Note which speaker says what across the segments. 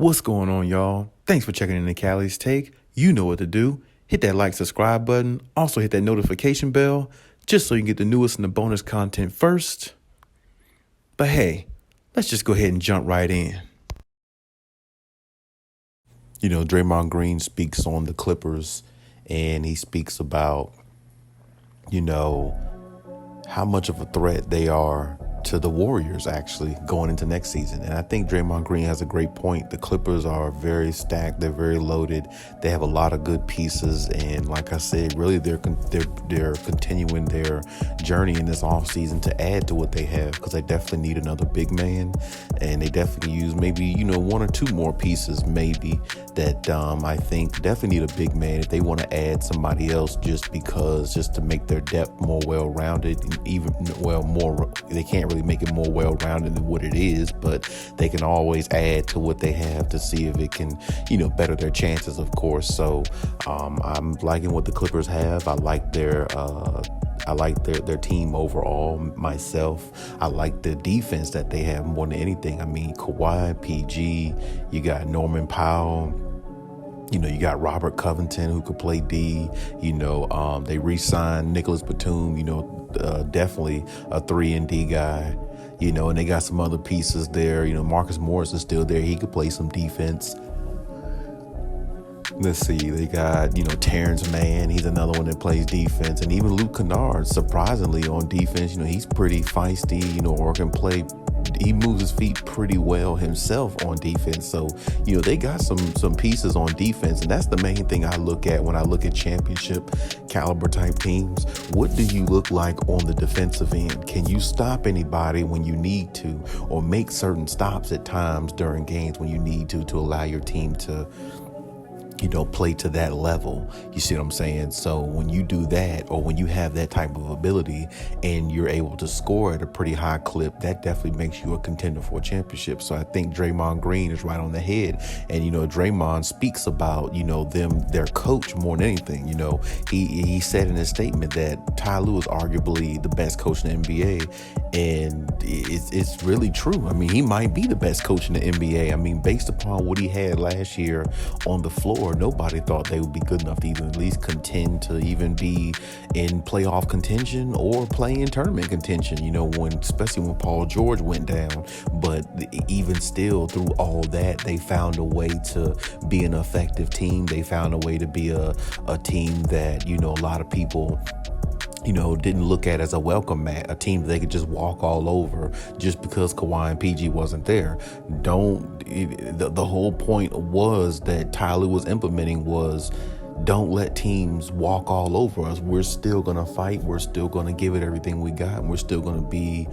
Speaker 1: What's going on, y'all? Thanks for checking in the Khaliis Take. You know what to do. Hit that like, subscribe button. Also hit that notification bell just so you can get the newest and the bonus content first. But hey, let's just go ahead and jump right in. Draymond Green speaks on the Clippers, and he speaks about, how much of a threat they are to the Warriors actually going into next season. And I think Draymond Green has a great point. The Clippers are very stacked. They're very loaded. They have a lot of good pieces. And like I said, really they're continuing their journey in this offseason to add to what they have, because they definitely need another big man. And they definitely use maybe, one or two more pieces maybe that I think definitely need a big man if they want to add somebody else, just to make their depth more well-rounded, they can't really make it more well-rounded than what it is, but they can always add to what they have to see if it can, better their chances, of course. So I'm liking what the Clippers have. I like their team overall myself. I like the defense that they have more than anything. I mean, Kawhi, PG, you got Norman Powell. You got Robert Covington, who could play D. They re-signed Nicholas Batum, definitely a 3-and-D guy. And they got some other pieces there. Marcus Morris is still there. He could play some defense. Let's see. They got, Terrence Mann. He's another one that plays defense. And even Luke Kennard, surprisingly, on defense, he's pretty feisty, or can play. He moves his feet pretty well himself on defense. So, they got some pieces on defense. And that's the main thing I look at when I look at championship caliber type teams. What do you look like on the defensive end? Can you stop anybody when you need to, or make certain stops at times during games when you need to allow your team to play to that level? You see what I'm saying? So when you do that, or when you have that type of ability and you're able to score at a pretty high clip, that definitely makes you a contender for a championship. So I think Draymond Green is right on the head. And, Draymond speaks about, their coach more than anything. He said in his statement that Ty Lue is arguably the best coach in the NBA. And it's really true. I mean, he might be the best coach in the NBA. I mean, based upon what he had last year on the floor, nobody thought they would be good enough to even at least contend to even be in playoff contention or play in tournament contention, especially when Paul George went down. But even still, through all that, they found a way to be an effective team. They found a way to be a team that, a lot of people didn't look at as a welcome mat, a team that they could just walk all over just because Kawhi and PG wasn't there. The whole point was that Tyler was implementing was, don't let teams walk all over us. We're still going to fight. We're still going to give it everything we got. And we're still going to be,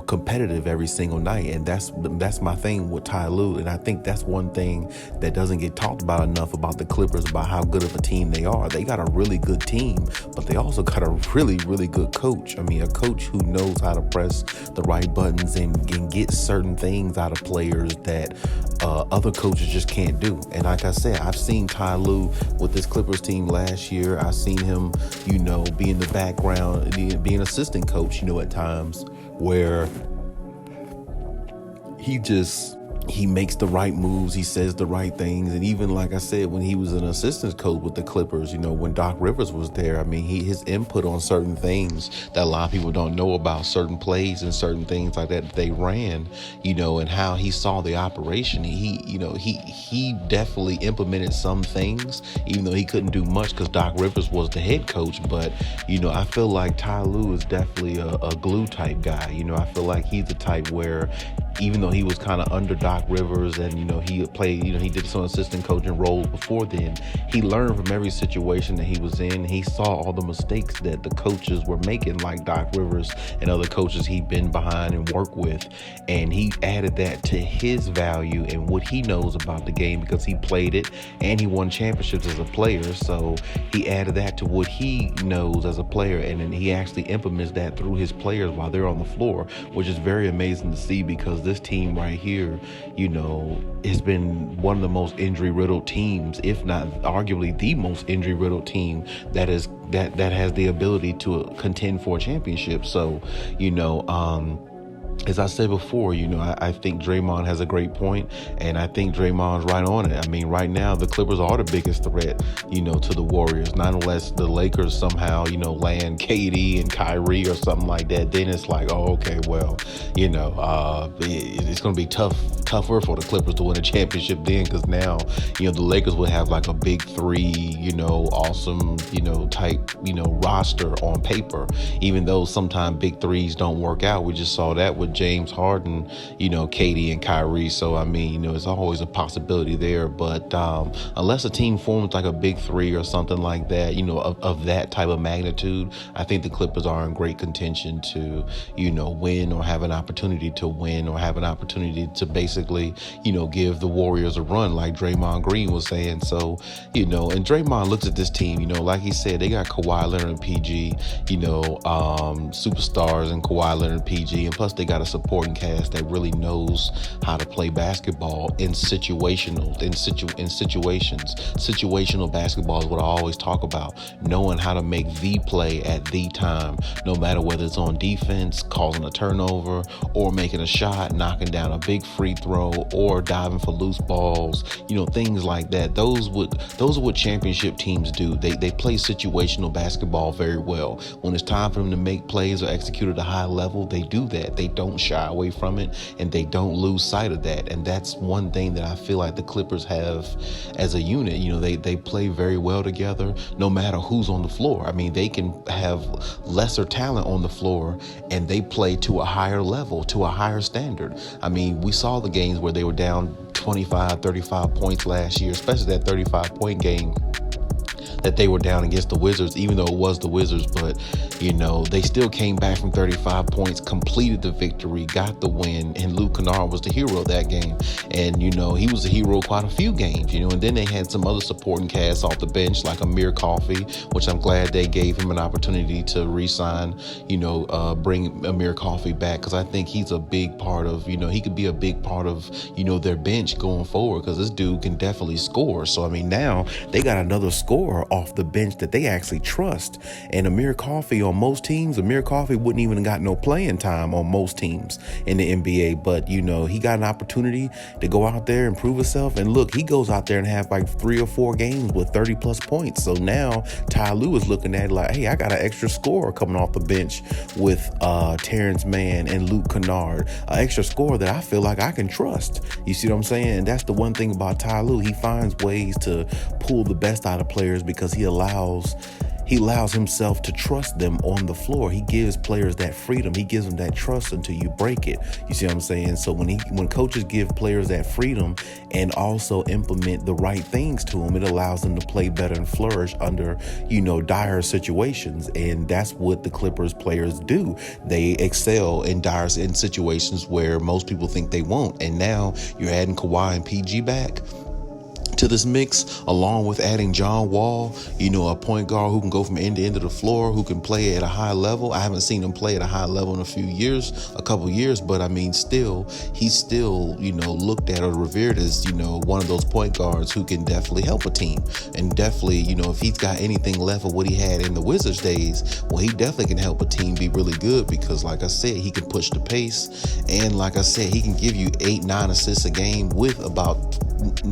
Speaker 1: competitive every single night. And that's my thing with Ty Lue. And I think that's one thing that doesn't get talked about enough about the Clippers, about how good of a team they are. They got a really good team, but they also got a really, really good coach. I mean, a coach who knows how to press the right buttons and can get certain things out of players that other coaches just can't do. And like I said, I've seen Ty Lue with this Clippers team last year. I've seen him, be in the background, be an assistant coach, at times where he makes the right moves. He says the right things. And even, like I said, when he was an assistant coach with the Clippers, when Doc Rivers was there, I mean, his input on certain things that a lot of people don't know about, certain plays and certain things like that they ran, and how he saw the operation. He definitely implemented some things, even though he couldn't do much because Doc Rivers was the head coach. But, I feel like Ty Lue is definitely a glue type guy. I feel like he's the type where, even though he was kind of under Doc Rivers and, he played, he did some assistant coaching roles before then, he learned from every situation that he was in. He saw all the mistakes that the coaches were making, like Doc Rivers and other coaches he'd been behind and worked with. And he added that to his value and what he knows about the game, because he played it and he won championships as a player. So he added that to what he knows as a player. And then he actually implements that through his players while they're on the floor, which is very amazing to see, because this team right here, has been one of the most injury-riddled teams, if not arguably the most injury-riddled team that has the ability to contend for a championship. So, as I said before, I think Draymond has a great point, and I think Draymond's right on it. I mean, right now, the Clippers are the biggest threat, to the Warriors. Not unless the Lakers somehow, land KD and Kyrie or something like that. Then it's like, oh, okay, well, it's going to be tougher for the Clippers to win a championship then, because now, the Lakers would have like a big three, awesome, type, roster on paper, even though sometimes big threes don't work out. We just saw that with James Harden, KD and Kyrie. So, I mean, it's always a possibility there. But unless a team forms like a big three or something like that, of that type of magnitude, I think the Clippers are in great contention to, win or have an opportunity to win or have an opportunity to basically, give the Warriors a run, like Draymond Green was saying. So, and Draymond looks at this team, like he said, they got Kawhi Leonard and PG, superstars and Kawhi Leonard and PG, and plus they got a supporting cast that really knows how to play basketball in situations. Situational basketball is what I always talk about, knowing how to make the play at the time, no matter whether it's on defense, causing a turnover, or making a shot, knocking down a big free throw, or diving for loose balls, things like that. Those are what championship teams do. They play situational basketball very well. When it's time for them to make plays or execute at a high level, they do that. They don't shy away from it, and they don't lose sight of that. And that's one thing that I feel like the Clippers have as a unit. They play very well together, no matter who's on the floor. I mean, they can have lesser talent on the floor, and they play to a higher level, to a higher standard. I mean, we saw the games where they were down 25, 35 points last year, especially that 35-point game that they were down against the Wizards, even though it was the Wizards. But, they still came back from 35 points, completed the victory, got the win, and Luke Kennard was the hero of that game. And, he was a hero quite a few games, and then they had some other supporting cast off the bench, like Amir Coffey, which I'm glad they gave him an opportunity to re-sign, bring Amir Coffey back, because I think he's a big part of, he could be a big part of, their bench going forward, because this dude can definitely score. So, I mean, now they got another scorer off the bench that they actually trust. And Amir Coffey, on most teams, Amir Coffey wouldn't even got no playing time on most teams in the NBA. But, he got an opportunity to go out there and prove himself. And look, he goes out there and have like 3 or 4 games with 30 plus points. So now Ty Lue is looking at it like, hey, I got an extra scorer coming off the bench with Terrence Mann and Luke Kennard, an extra scorer that I feel like I can trust. You see what I'm saying? And that's the one thing about Ty Lue. He finds ways to pull the best out of players because he allows himself to trust them on the floor. He gives players that freedom. He gives them that trust until you break it. You see what I'm saying? So when coaches give players that freedom and also implement the right things to them, it allows them to play better and flourish under, dire situations. And that's what the Clippers players do. They excel in situations where most people think they won't. And now you're adding Kawhi and PG back to this mix, along with adding John Wall, a point guard who can go from end to end of the floor, who can play at a high level. I haven't seen him play at a high level in a couple years, but I mean, he's still, looked at or revered as, one of those point guards who can definitely help a team. And definitely, if he's got anything left of what he had in the Wizards days, well, he definitely can help a team be really good, because like I said, he can push the pace. And like I said, he can give you 8-9 assists a game with about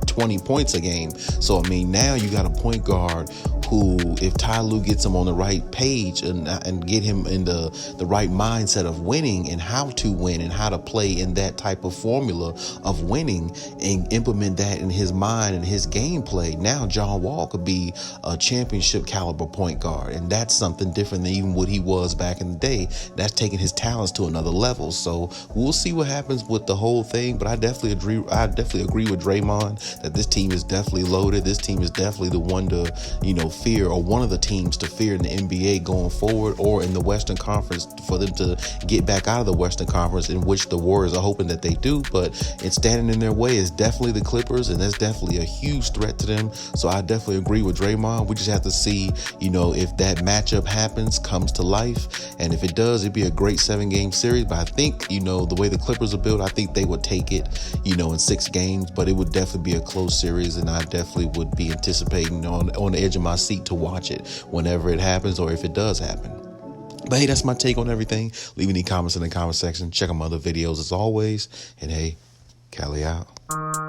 Speaker 1: 20 points a game. So, I mean, now you got a point guard who, if Ty Lue gets him on the right page and get him in the right mindset of winning and how to win and how to play in that type of formula of winning and implement that in his mind and his gameplay, now John Wall could be a championship caliber point guard. And that's something different than even what he was back in the day. That's taking his talents to another level. So we'll see what happens with the whole thing. But I definitely agree with Draymond that this team is definitely loaded. This team is definitely the one to, fear, or one of the teams to fear in the NBA going forward, or in the Western Conference, for them to get back out of the Western Conference, in which the Warriors are hoping that they do. But it's standing in their way is definitely the Clippers, and that's definitely a huge threat to them. So I definitely agree with Draymond. We just have to see, if that matchup comes to life. And if it does, it'd be a great 7-game series. But I think, the way the Clippers are built, I think they would take it, in 6 games. But it would definitely be a close series, and I definitely would be anticipating on the edge of my seat to watch it whenever it happens, or if it does happen. But hey, that's my take on everything. Leave any comments in the comment section. Check out my other videos as always. And hey, Khaliis out.